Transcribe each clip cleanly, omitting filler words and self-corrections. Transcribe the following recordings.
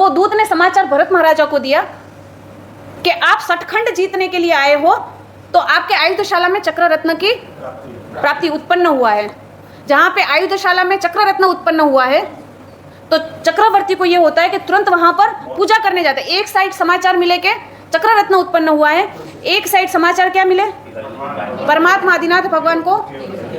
वो दूत ने समाचार भरत महाराजा को दिया कि आप सतखंड जीतने के लिए आए हो, तो आपके आयुधशाला में चक्र रत्न की प्राप्ति उत्पन्न हुआ है। जहाँ पे आयुधशाला में चक्र रत्न उत्पन्न हुआ है तो चक्रवर्ती को ये होता है कि तुरंत वहां पर पूजा करने जाते हैं। एक साइड समाचार मिले के चक्र रत्न उत्पन्न हुआ है, एक साइड समाचार क्या मिले, परमात्मा आदिनाथ भगवान को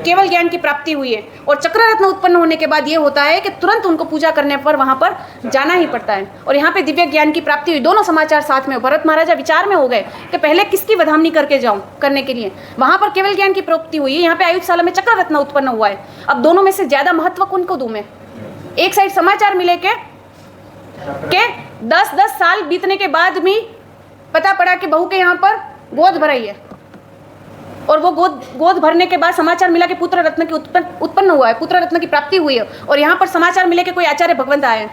केवल ज्ञान की प्राप्ति हुई है। और चक्र रत्न उत्पन्न होने के बाद ये होता है कि तुरंत उनको पूजा करने पर वहां पर जाना ही पड़ता है। और यहाँ पे दिव्य ज्ञान की प्राप्ति हुई, दोनों समाचार साथ में। भरत महाराजा विचार में हो गए कि पहले किसकी वधामनी करके जाऊं करने के लिए, वहां पर केवल ज्ञान की प्राप्ति हुई है, यहाँ पे आयुधशाला में चक्र रत्न उत्पन्न हुआ है। अब दोनों में से ज्यादा महत्व कौन को दूं मैं? एक साइड समाचार मिले के 10-10 साल बीतने के बाद भी पता पड़ा कि बहू के यहाँ पर गोद भराई है, और वो गोद भरने के बाद समाचार मिला कि पुत्र रत्न की उत्पन्न हुआ है, पुत्र रत्न की प्राप्ति हुई है। और यहाँ पर समाचार मिले कि कोई आचार्य भगवंत आए हैं,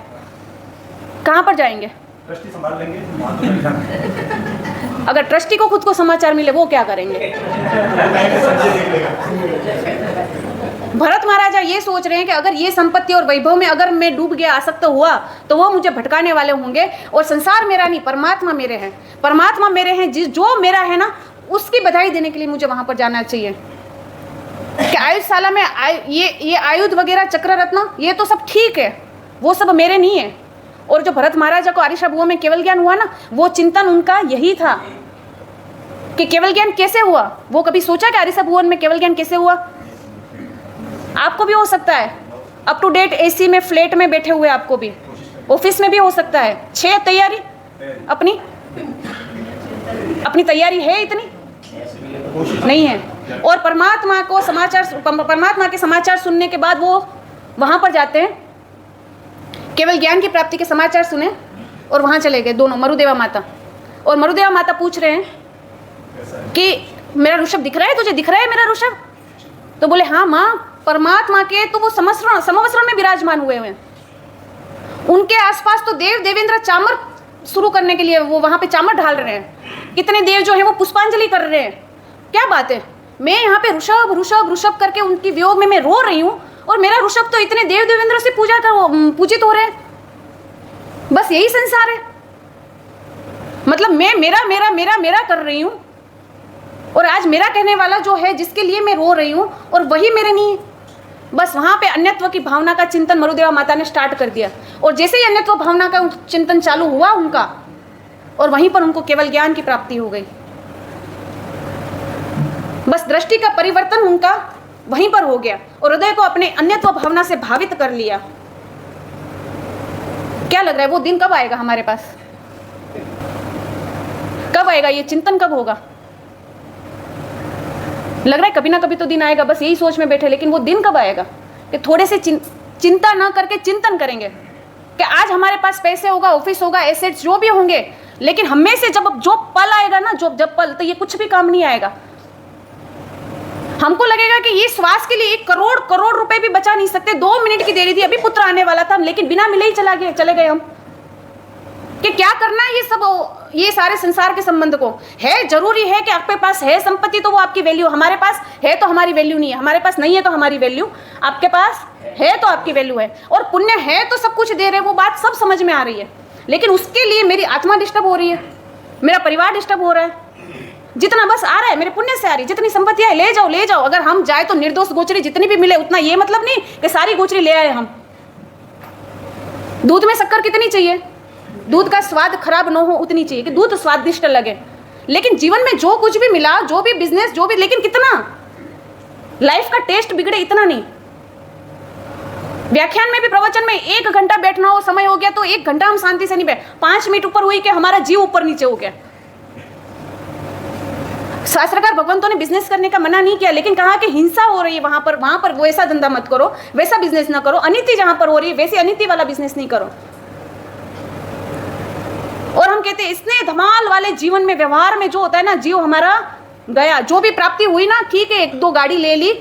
कहाँ पर जाएंगे? ट्रस्टी संभाल लेंगे। अगर ट्रस्टी को खुद को समाचार मिले वो क्या करेंगे? भरत महाराजा ये सोच रहे हैं कि अगर ये संपत्ति और वैभव में अगर मैं डूब गया, आसक्त हुआ, तो वो मुझे भटकाने वाले होंगे। और संसार मेरा नहीं, परमात्मा मेरे हैं, परमात्मा मेरे हैं, जो मेरा है ना उसकी बधाई देने के लिए मुझे वहां पर जाना चाहिए। कि आयुधशाला में ये आयुध वगैरह चक्र रत्न ये तो सब ठीक है, वो सब मेरे नहीं है। और जो भरत महाराजा को आरिषा भुवन में केवल ज्ञान हुआ ना, वो चिंतन उनका यही था कि केवल ज्ञान कैसे हुआ। वो कभी सोचा कि आरिषा भुवन में केवल ज्ञान कैसे हुआ? आपको भी हो सकता है, अप टू डेट एसी में फ्लैट में बैठे हुए, आपको भी ऑफिस में भी हो सकता है। तैयारी अपनी तैयारी है, इतनी नहीं है। और परमात्मा के समाचार सुनने के बाद वो वहां पर जाते हैं, केवल ज्ञान की प्राप्ति के समाचार सुने और वहां चले गए दोनों, मरुदेवा माता। और मरुदेवा माता पूछ रहे हैं कि मेरा ऋषभ दिख रहा है तुझे, दिख रहा है मेरा ऋषभ? तो बोले हाँ माँ, परमात्मा के तो वो समवस्रण में विराजमान हुए हैं, उनके आसपास तो देव देवेंद्र चामर शुरू करने के लिए वो वहां पे चामर ढाल रहे हैं। कितने देव जो है वो पुष्पांजलि कर रहे हैं। क्या बात है, मैं यहाँ पे ऋषभ ऋषभ ऋषभ करके उनकी वियोग में मैं रो रही हूँ, और मेरा ऋषभ तो इतने देव देवेंद्र से पूजित हो रहे हैं। बस यही संसार है, मतलब मैं मेरा मेरा मेरा मेरा कर रही हूँ, और आज मेरा कहने वाला जो है जिसके लिए मैं रो रही हूँ, और वही मेरे नहीं है। बस वहां पे अन्यत्व की भावना का चिंतन मरुदेवा माता ने स्टार्ट कर दिया। और जैसे ही अन्यत्व भावना का चिंतन चालू हुआ उनका, और वहीं पर उनको केवल ज्ञान की प्राप्ति हो गई। बस दृष्टि का परिवर्तन उनका वहीं पर हो गया, और हृदय को अपने अन्यत्व भावना से भावित कर लिया। क्या लग रहा है वो दिन कब आएगा हमारे पास? कब आएगा ये चिंतन, कब होगा? लग रहा है कभी ना कभी तो दिन आएगा, बस यही सोच में बैठे। लेकिन वो दिन कब आएगा कि थोड़े से चिंता ना करके चिंतन करेंगे कि आज हमारे पास पैसे होगा, ऑफिस होगा, एसेट्स जो भी होंगे, लेकिन हमें से जब पल आएगा ना, जब पल, तो ये कुछ भी काम नहीं आएगा। हमको लगेगा कि ये श्वास के लिए 1 करोड़ रुपए भी बचा नहीं सकते। 2 मिनट की देरी थी, अभी पुत्र आने वाला था, लेकिन बिना मिले ही चले गए हम। कि क्या करना है ये सब, ये सारे संसार के संबंध को है। जरूरी है कि आपके पास है संपत्ति तो वो आपकी वैल्यू, हमारे पास है तो हमारी वैल्यू नहीं है, हमारे पास नहीं है तो हमारी वैल्यू, आपके पास है तो आपकी वैल्यू है। और पुण्य है तो सब कुछ दे रहे, वो बात सब समझ में आ रही है। लेकिन उसके लिए मेरी आत्मा डिस्टर्ब हो रही है, मेरा परिवार डिस्टर्ब हो रहा है। जितना बस आ रहा है मेरे पुण्य से आ रही है, जितनी संपत्ति है ले जाओ। अगर हम जाए तो निर्दोष गोचरी जितनी भी मिले उतना, ये मतलब नहीं कि सारी गोचरी ले आए हम। दूध में शक्कर कितनी चाहिए, दूध का स्वाद खराब न हो उतनी चाहिए कि दूध स्वादिष्ट लगे। लेकिन जीवन में जो कुछ भी मिला, जो भी बिजनेस, जो भी, लेकिन कितना लाइफ का टेस्ट बिगड़े, इतना नहीं। व्याख्यान में भी, प्रवचन में 1 घंटा बैठना हो, समय हो गया तो 1 घंटा हम शांति से नहीं बैठ, 5 मिनट ऊपर हुई कि हमारा जीव ऊपर नीचे हो गया। शास्त्रकार भगवंतों ने बिजनेस करने का मना नहीं किया, लेकिन कहा कि हिंसा हो रही है वहां पर वैसा धंधा मत करो, वैसा बिजनेस ना करो। अनिति जहां पर हो रही है वैसे अनिति वाला बिजनेस नहीं करो। और हम कहते हैं इसने धमाल वाले जीवन में, व्यवहार में जो होता है ना, जीव हमारा गया। जो भी प्राप्ति हुई ना, ठीक है, 1-2 गाड़ी ले ली,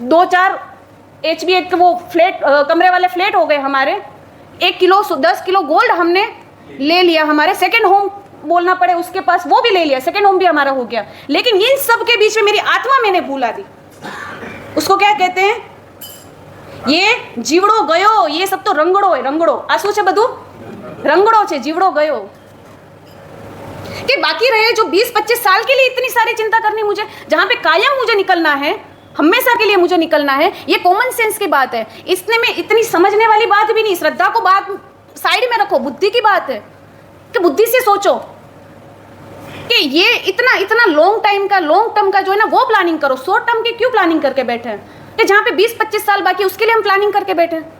2-4 HB के वो फ्लैट, कमरे वाले फ्लैट हो गए हमारे, 1 किलो 10 किलो गोल्ड हमने ले लिया, हमारे सेकंड होम बोलना पड़े उसके पास, वो भी ले लिया, सेकंड होम भी हमारा हो गया। लेकिन इन सब के बीच में मेरी आत्मा मैंने भूला दी। उसको क्या कहते हैं? ये जीवड़ो गयो, ये सब तो रंगड़ो है, रंगड़ो। आ શું છે બધું? रंगड़ो छे जीवड़ो गयो। कि बाकी रहे जो 20-25 साल के लिए इतनी सारी चिंता करनी मुझे, जहां पे कायम मुझे निकलना है, हमेशा के लिए मुझे निकलना है, ये कॉमन सेंस की बात है। इसने में इतनी समझने वाली बात भी नहीं, श्रद्धा को बात साइड में रखो, बुद्धि की बात है कि बुद्धि से सोचो कि ये इतना लॉन्ग टर्म का जो है ना वो प्लानिंग करो। शॉर्ट टर्म की क्यों प्लानिंग करके बैठे हैं कि जहां पे 20-25 साल बाकी उसके लिए हम प्लानिंग करके बैठे हैं।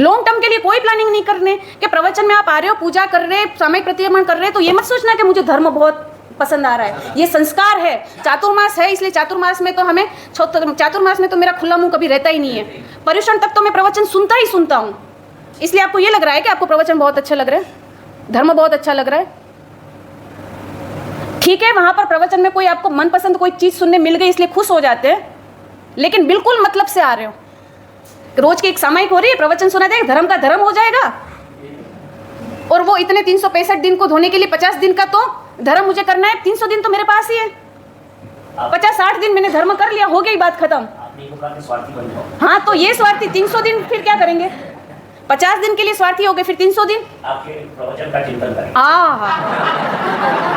लॉन्ग टर्म के लिए कोई प्लानिंग नहीं करने कि प्रवचन में आप आ रहे हो, पूजा कर रहे, सामयिक प्रतिक्रमण कर रहे, तो ये मत सोचना कि मुझे धर्म बहुत पसंद आ रहा है। ये संस्कार है, चातुर्मास है, इसलिए चातुर्मास में तो हमें चातुर्मास में तो मेरा खुला मुंह कभी रहता ही नहीं है। पर्युषण तक तो मैं प्रवचन सुनता ही सुनता हूँ, इसलिए आपको ये लग रहा है कि आपको प्रवचन बहुत अच्छा लग रहा है, धर्म बहुत अच्छा लग रहा है। ठीक है, वहां पर प्रवचन में कोई आपको मनपसंद कोई चीज सुनने मिल गई इसलिए खुश हो जाते हैं, लेकिन बिल्कुल मतलब से आ रहे हो। रोज की एक सामयिक हो रही है, प्रवचन सुना जाएगा, धर्म का धर्म हो जाएगा, और वो इतने 365 दिन को धोने के लिए 50 दिन का तो धर्म मुझे करना है, 300 दिन तो मेरे पास ही है, 50-60 दिन मैंने धर्म कर लिया, हो गई बात खत्म। हाँ, तो ये स्वार्थी 300 दिन फिर क्या करेंगे? 50 दिन के लिए स्वार्थी हो गए, फिर 300 दिन आपके प्रवचन का चिंतन करें।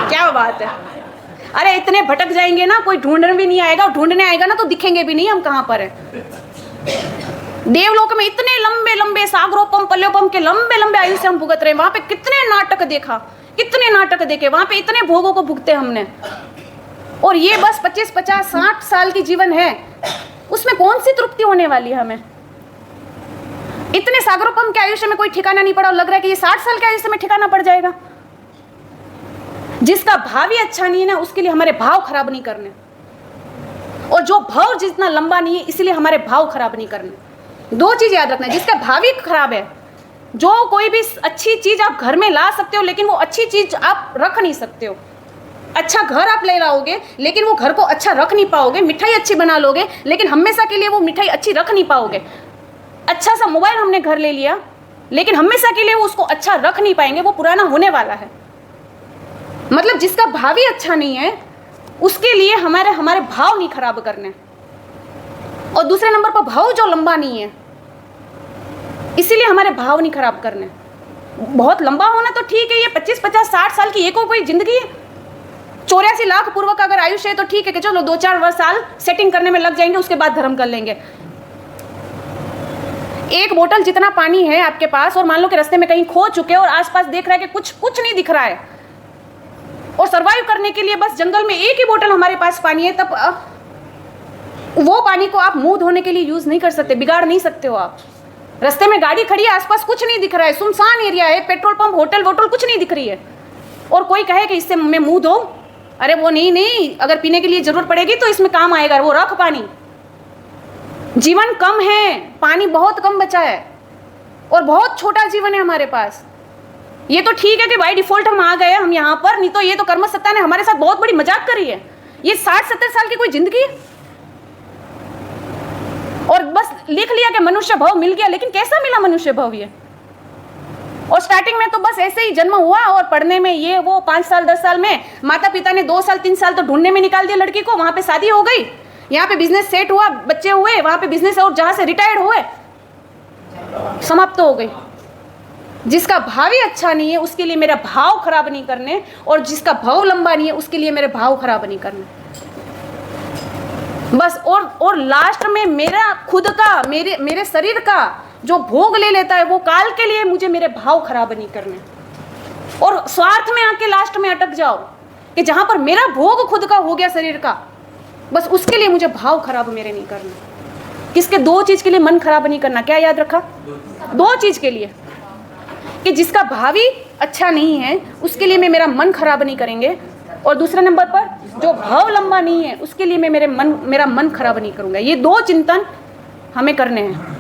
क्या बात है। अरे इतने भटक जाएंगे ना, कोई ढूंढने भी नहीं आएगा, और ढूंढने आएगा ना तो दिखेंगे भी नहीं हम कहाँ पर है। देवलोक में इतने लंबे लंबे सागरोपम पल्योपम के लंबे लंबे आयुष्य हम भुगत रहे हैं, वहां पे कितने नाटक देखा, कितने नाटक देखे, वहां पे इतने भोगों को भुगते हमने, और ये बस 25-50-60 साल की जीवन है, उसमें कौन सी तृप्ति होने वाली है हमें? इतने सागरोपम के आयुष्य में कोई ठिकाना नहीं पड़ा, और लग रहा है कि ये 60 साल के आयुष्य में ठिकाना पड़ जाएगा। जिसका भाव ही अच्छा नहीं है ना, उसके लिए हमारे भाव खराब नहीं करने, और जो भाव जितना लंबा नहीं है इसलिए हमारे भाव खराब नहीं करने। दो चीज याद रखना, जिसका भाव ही खराब है, जो कोई भी अच्छी चीज आप घर में ला सकते हो लेकिन वो अच्छी चीज आप रख नहीं सकते हो। अच्छा घर आप ले लाओगे लेकिन वो घर को अच्छा रख नहीं पाओगे, मिठाई अच्छी बना लोगे लेकिन हमेशा के लिए वो मिठाई अच्छी रख नहीं पाओगे। अच्छा सा मोबाइल हमने घर ले लिया लेकिन हमेशा के लिए वो उसको अच्छा रख नहीं पाएंगे, वो पुराना होने वाला है। मतलब जिसका भाव ही अच्छा नहीं है उसके लिए हमारे भाव नहीं खराब करने, और दूसरे नंबर पर भाव जो लंबा नहीं है इसीलिए हमारे भाव नहीं खराब करने। बहुत लंबा होना तो ठीक है, ये 25-50-60 साल की ये कोई जिंदगी है। 84 लाख पूर्व का अगर आयुष्य है तो ठीक है कि चलो 2-4 साल सेटिंग करने में लग जाएंगे, उसके बाद धर्म कर लेंगे। एक बोतल जितना पानी है आपके पास, और मान लो कि रास्ते में कहीं खो चुके और आसपास देख रहा है कि कुछ नहीं दिख रहा है, और सरवाइव करने के लिए बस जंगल में एक ही बोतल हमारे पास पानी है, तब वो पानी को आप मुंह धोने के लिए यूज नहीं कर सकते, बिगाड़ नहीं सकते हो आप। रास्ते में गाड़ी खड़ी है, आसपास कुछ नहीं दिख रहा है, सुनसान एरिया है, पेट्रोल पंप होटल वोटल कुछ नहीं दिख रही है, और कोई कहे कि इससे मैं मुंह धो, अरे वो नहीं, अगर पीने के लिए जरूरत पड़ेगी तो इसमें काम आएगा, वो रख पानी। जीवन कम है, पानी बहुत कम बचा है, और बहुत छोटा जीवन है हमारे पास। ये तो ठीक है कि बाय डिफॉल्ट हम आ गए हम यहाँ पर, नहीं तो ये तो कर्म सत्ता ने हमारे साथ बहुत बड़ी मजाक करी है। ये 60-70 साल की कोई जिंदगी है, और बस लिख लिया कि मनुष्य भाव मिल गया, लेकिन कैसा मिला मनुष्य भाव ये? और स्टार्टिंग में तो बस ऐसे ही जन्म हुआ, और पढ़ने में ये वो 5 साल 10 साल में माता पिता ने 2 साल 3 साल तो ढूंढने में निकाल दिया लड़की को, वहां पे शादी हो गई, यहाँ पे बिजनेस सेट हुआ, बच्चे हुए, वहां पे बिजनेस, और जहां से रिटायर्ड हुए समाप्त हो गई। जिसका भाव ही अच्छा नहीं है उसके लिए मेरा भाव खराब नहीं करने, और जिसका भाव लंबा नहीं है उसके लिए मेरे भाव खराब नहीं करने बस। और लास्ट में मेरा खुद का, मेरे शरीर का जो भोग ले लेता है वो काल के लिए मुझे मेरे भाव खराब नहीं करने, और स्वार्थ में आके लास्ट में अटक जाओ कि जहां पर मेरा भोग खुद का हो गया शरीर का, बस उसके लिए मुझे भाव खराब मेरे नहीं करना। किसके? 2 चीज के लिए मन खराब नहीं करना। क्या याद रखा? 2 चीज के लिए, कि जिसका भाव ही अच्छा नहीं है उसके लिए मैं मेरा मन खराब नहीं करेंगे, और दूसरे नंबर पर जो भाव लंबा नहीं है उसके लिए मैं मेरा मन खराब नहीं करूंगा। ये 2 चिंतन हमें करने हैं।